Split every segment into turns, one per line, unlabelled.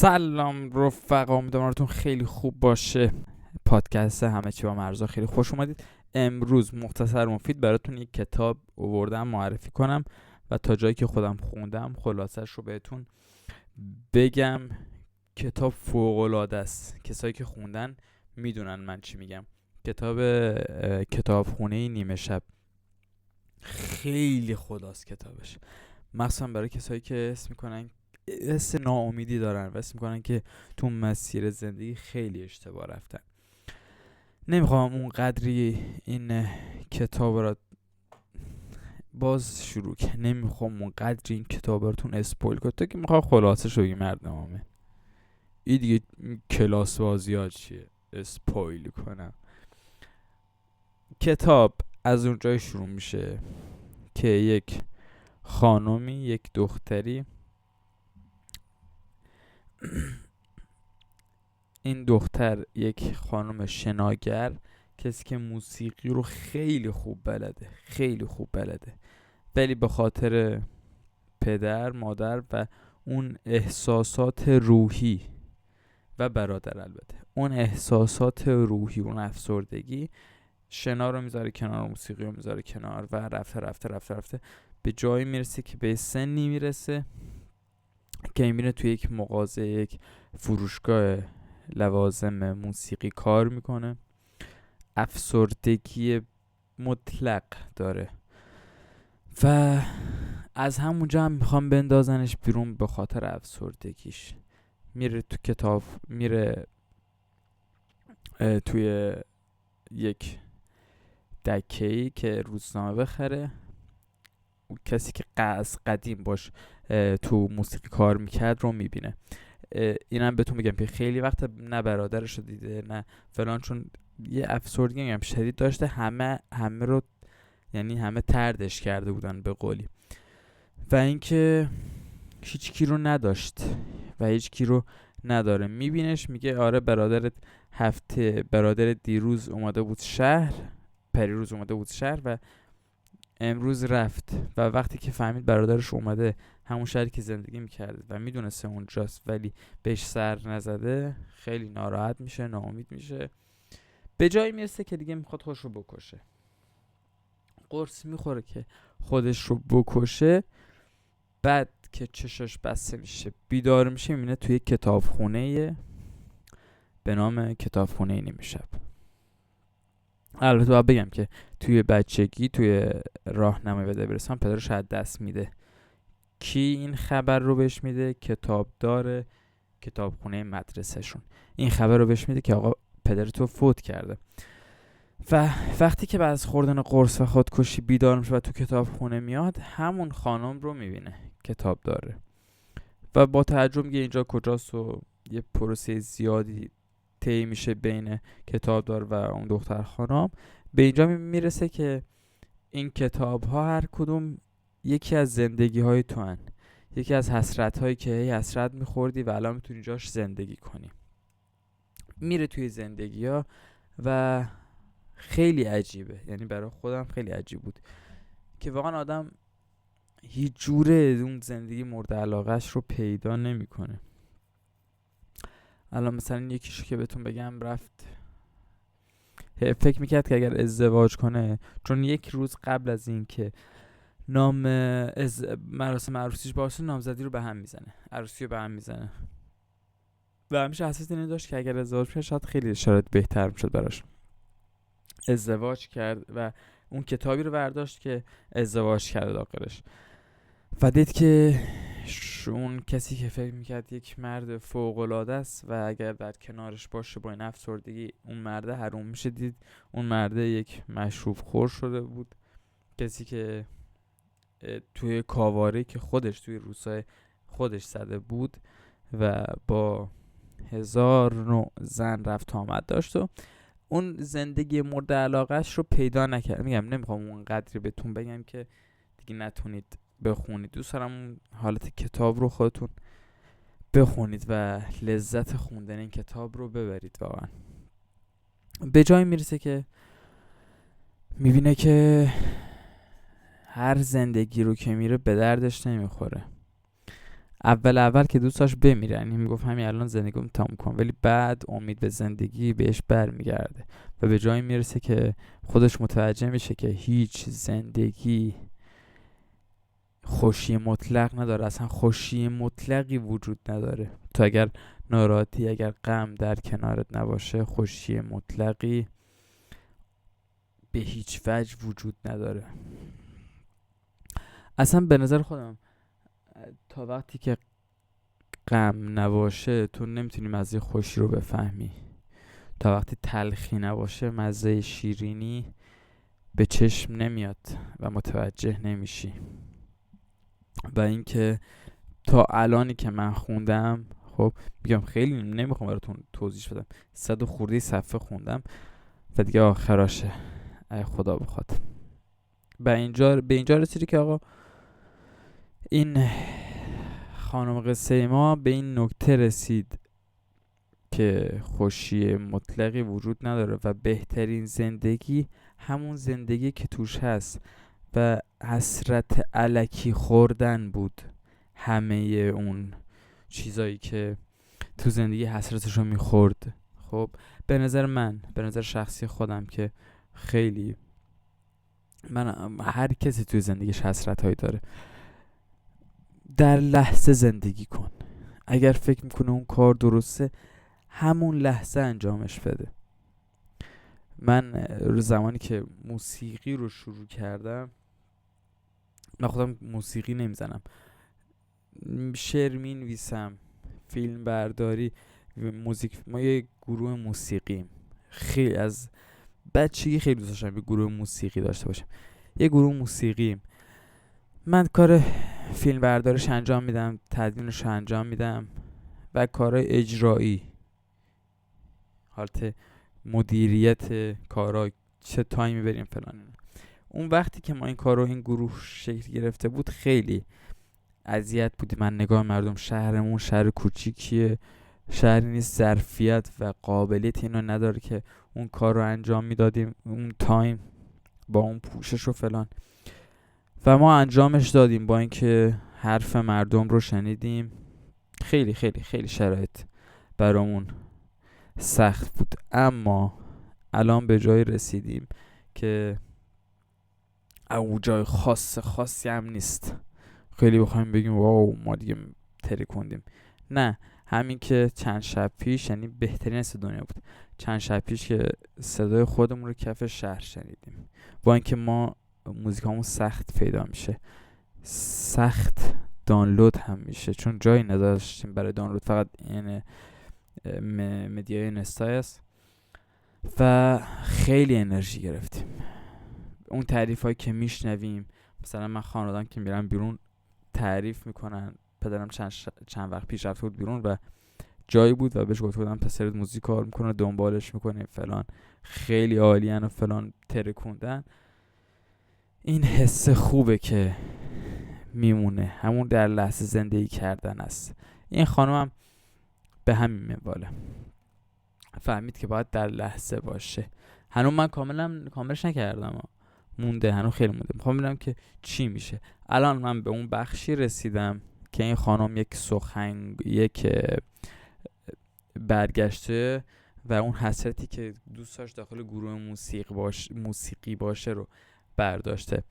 سلام رفقا، امیدوارم حالتون خیلی خوب باشه. پادکست همه چی با مرزا خیلی خوش اومدید. امروز مختصر مفید براتون یک کتاب آوردم معرفی کنم و تا جایی که خودم خوندم خلاصش رو بهتون بگم. کتاب فوق‌العاده است، کسایی که خوندن میدونن من چی میگم. کتابخونه نیمه شب خیلی خداست کتابش، مخصوصا برای کسایی که حس ناامیدی دارن و حس میکنن که تو مسیر زندگی خیلی اشتباه رفتن. نمیخوام اون قدری این کتاب را باز شروع کنم، نمیخوام اون قدری این کتاب براتون اسپویل کنم تا که میخوام خلاصه شو بگی مردمامه. این دیگه کلاس بازی ها چیه اسپویل کنم. کتاب از اونجای شروع میشه که یک خانومی، یک دختری، این دختر یک خانم شناگر، کسی که موسیقی رو خیلی خوب بلده ولی به خاطر پدر، مادر و اون احساسات روحی و برادر، البته اون احساسات روحی، اون افسردگی، شنا رو میذاره کنار، موسیقی رو میذاره کنار و رفته به جایی میرسه که به سنی میرسه که میره توی یک مغازه، یک فروشگاه لوازم موسیقی کار میکنه. افسردگی مطلق داره و از همونجا هم میخوام بندازنش بیرون به خاطر افسردگیش. میره توی یک دکه‌ای که روزنامه بخره. اون کسی که از قدیم باش تو موسیقی کار میکرد رو میبینه. اینم بهتون بگم که خیلی وقت نه برادرش رو دیده نه فلان، چون یه افسردگی هم شدید داشته. همه رو، یعنی همه طردش کرده بودن به قولی، و اینکه هیچ کی رو نداشت و هیچ کی رو نداره. میبینش، میگه آره برادر دیروز اومده بود شهر، پریروز اومده بود شهر و امروز رفت. و وقتی که فهمید برادرش اومده همون شهری که زندگی میکرده و میدونسته اونجاست ولی بهش سر نزده، خیلی ناراحت میشه، ناامید میشه، به جایی میرسه که دیگه میخواد خودش رو بکشه. قرص میخوره که خودش رو بکشه. بعد که چشاش بسته میشه بیدار میشه، میبینه توی کتابخونه به نام کتابخونه نیمه شب. البته باید بگم که توی بچگی، توی راهنمای به دبیرستان، پدرش از دست میده. کی این خبر رو بهش میده؟ کتابدار کتابخونه مدرسهشون این خبر رو بهش میده که آقا پدر تو فوت کرده. و وقتی که بعد از خوردن قرص و خودکشی بیدار میشه و تو کتابخونه میاد، همون خانم رو میبینه، کتاب داره، و با تعجب میگه اینجا کجاست و یه پروسه زیادی طی میشه بین کتابدار و اون دختر خانم. به اینجا میرسه که این کتاب ها هر کدوم یکی از زندگی های تو هن، یکی از حسرت هایی که حسرت میخوردی و الان میتونی جاش زندگی کنی. میره توی زندگی ها و خیلی عجیبه، یعنی برای خودم خیلی عجیب بود که واقعا آدم هیچ جوره اون زندگی مورد علاقهش رو پیدا نمیکنه. الان مثلا یکیشو که بهتون بگم، رفت فکر میکرد که اگر ازدواج کنه، چون یک روز قبل از این که مراسم عروسیش باشه، نامزدی رو به هم میزنه، عروسی رو به هم میزنه و همیشه حساس اینو داشت که اگر ازدواج کنه شاید خیلی شرایط بهتر میشد براش. ازدواج کرد و اون کتابی رو برداشت که ازدواج کرد آخرش و دید که اون کسی که فکر میکرد یک مرد فوق‌العاده است و اگر در کنارش باشه با این افسردگی اون مرده حروم میشه، دید اون مرده یک مشروب خور شده بود. کسی که توی کاواری که خودش توی روسای خودش زده بود و با 1000 نوع زن رفت آمد داشت و اون زندگی مورد علاقهش رو پیدا نکرد. میگم نمیخوام اون قدری بهتون بگم که دیگه نتونید بخونید. دوست دارم اون حالت کتاب رو خودتون بخونید و لذت خوندن این کتاب رو ببرید. واقعا به جایی میرسه که میبینه که هر زندگی رو که میره به دردش نمیخوره. اول که دوست داشت بمیره، یعنی میگفت همین الان زندگیمو تموم کنم، ولی بعد امید به زندگی بهش برمیگرده و به جایی میرسه که خودش متوجه میشه که هیچ زندگی خوشی مطلق نداره، اصلا خوشی مطلقی وجود نداره. تو اگر ناراحتی، اگر غم در کنارت نباشه، خوشی مطلقی به هیچ وجه وجود نداره. اصلا به نظر خودم تا وقتی که غم نباشه تو نمیتونی مزه خوشی رو بفهمی. تا وقتی تلخی نباشه مزه شیرینی به چشم نمیاد و متوجه نمیشی. و اینکه تا الانی که من خوندم، خب میگم خیلی نمیخوام براتون توضیح بدم، 100 خورده صفحه خوندم و دیگه آخراشه، ای خدا بخواد. به اینجا رسیدی که آقا این خانم قصه ما به این نکته رسید که خوشی مطلقی وجود نداره و بهترین زندگی همون زندگی که توش هست و حسرت الکی خوردن بود. همه اون چیزایی که تو زندگی حسرتشو میخورد. خب به نظر شخصی خودم که خیلی هر کسی توی زندگیش حسرت هایی داره، در لحظه زندگی کن. اگر فکر میکنه اون کار درسته، همون لحظه انجامش بده. من زمانی که موسیقی رو شروع کردم، من خودم موسیقی نمیزنم، شعر می نویسم، فیلم برداری، موزیک. ما یه گروه موسیقیم. خیلی از بچگی خیلی دوست داشتم یه گروه موسیقی داشته باشم. یه گروه موسیقیم. من کار فیلم بردارش انجام میدم، تدوینش انجام میدم و کارهای اجرایی، حالت مدیریت کارا، چه تایمی بریم فلان. اون وقتی که ما این کارو این گروه شکل گرفته بود خیلی اذیت بودی. من نگاه مردم، شهرمون شهر کوچیکیه، شهری نیست ظرفیت و قابلیت اینو نداره که اون کار رو انجام میدادیم اون تایم با اون پوشش و فلان، و ما انجامش دادیم با اینکه حرف مردم رو شنیدیم. خیلی خیلی خیلی شرایط برامون سخت بود، اما الان به جای رسیدیم که اون جای خاصی هم نیست خیلی بخوایم بگیم واو ما دیگه ترکوندیم. نه، همین که چند شب پیش، یعنی بهترین حس دنیا بود، چند شب پیش که صدای خودمون رو کف شهر شنیدیم. با اینکه ما موزیکامون سخت پیدا میشه، سخت دانلود هم میشه، چون جایی نداشتیم برای دانلود، فقط این مدیای اینستا است و خیلی انرژی گرفتیم. اون تعریف هایی که میشنویم، مثلا من خانوادم که میرم بیرون تعریف میکنن، پدرم چند وقت پیش رفته بود بیرون و جایی بود و بهش گفته بودم پسرت موزیک کار میکنه، دنبالش میکنه فلان، خیلی عالیان و فلان، ترکوندن. این حس خوبه که میمونه، همون در لحظه زندگی کردن است. این خانومم به همین منواله فهمید که باید در لحظه باشه. هنوز من کاملش نکردم، مونده، هنوز خیلی مونده، میخوام ببینم که چی میشه. الان من به اون بخشی رسیدم که این خانم یک برگشته و اون حسرتی که دوست داشت داخل گروه موسیقی باشه رو برداشته،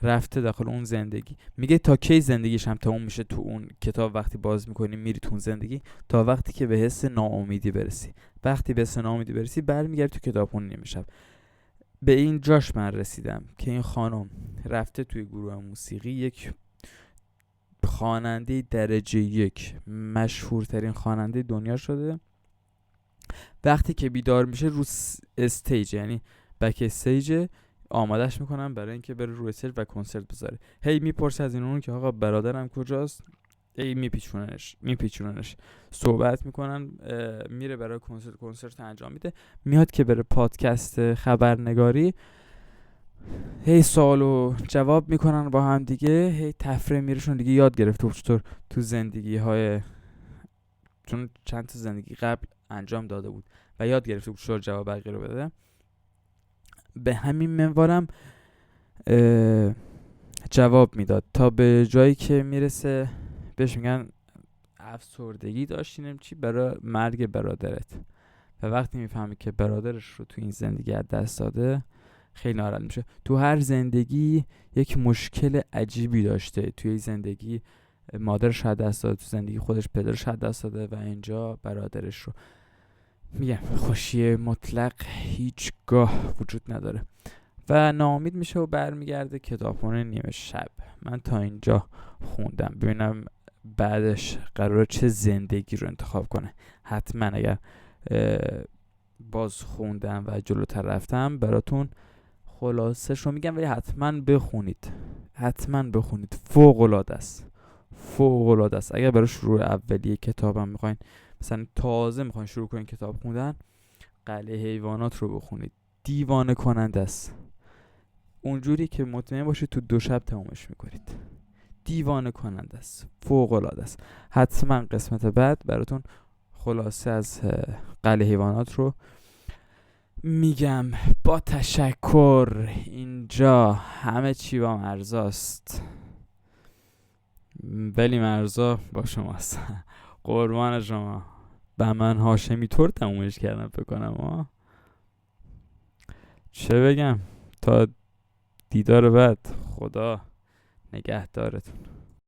رفته داخل اون زندگی. میگه تا کی زندگیش هم تموم میشه؟ تو اون کتاب وقتی باز میکنی میری تو اون زندگی تا وقتی که به حس ناامیدی برسی. وقتی به حس ناامیدی برسی برمیگردی تو کتابخونه نیمه شب. به این جاش من رسیدم که این خانم رفته توی گروه موسیقی، یک خواننده درجه 1، مشهورترین خواننده دنیا شده. وقتی که بیدار میشه رو استیج، یعنی بک استیج، آمادش میکنن برای اینکه بره رو استیج و کنسرت بذاره. هی میپرسه از اینون که آقا برادرم کجاست، هی میپیچوننش، صحبت میکنن، میره برای کنسرت انجام میده. میاد که بره پادکست خبرنگاری، هی سوالو جواب میکنن با هم دیگه، هی تفریح میرشون دیگه. یاد گرفته چطور تو زندگی های، چون چند تا زندگی قبل انجام داده بود و یاد گرفته بود چطور جواب بقیه رو بده. به همین منوارم جواب میداد تا به جایی که میرسه بهش میگن افسردگی داشتیم چی برای مرگ برادرت، و وقتی میفهمی که برادرش رو تو این زندگی از دست داده خیلی ناراحت میشه. تو هر زندگی یک مشکل عجیبی داشته. توی زندگی مادرش از دست داده، تو زندگی خودش پدرش از دست داده، و اینجا برادرش رو. میگم خوشی مطلق هیچگاه وجود نداره و ناامید میشه و برمیگرده کتابخونه نیمه شب. من تا اینجا خوندم، ببینم بعدش قراره چه زندگی رو انتخاب کنه. حتما اگر باز خوندم و جلوتر رفتم براتون خلاصش رو میگم، ولی حتما بخونید، حتما بخونید. فوق العاده است، فوق العاده است. اگر برای شروع اولیه کتابم میخواین، مثلا تازه میخواین شروع کنین کتاب خوندن، قلعه حیوانات رو بخونید. دیوانه کننده است، اونجوری که مطمئن باشید تو 2 شب تمومش میکنید. دیوانه کننده است، فوق العاده است. حتما قسمت بعد براتون خلاصه از قلعه حیوانات رو میگم. با تشکر. اینجا همه چی با مرزاست، ولی مرزا با شماست. قربان شما. من هاشمی طور تمومش کردم بکنم. چه بگم؟ تا دیدار بعد، خدا نگهدارتون.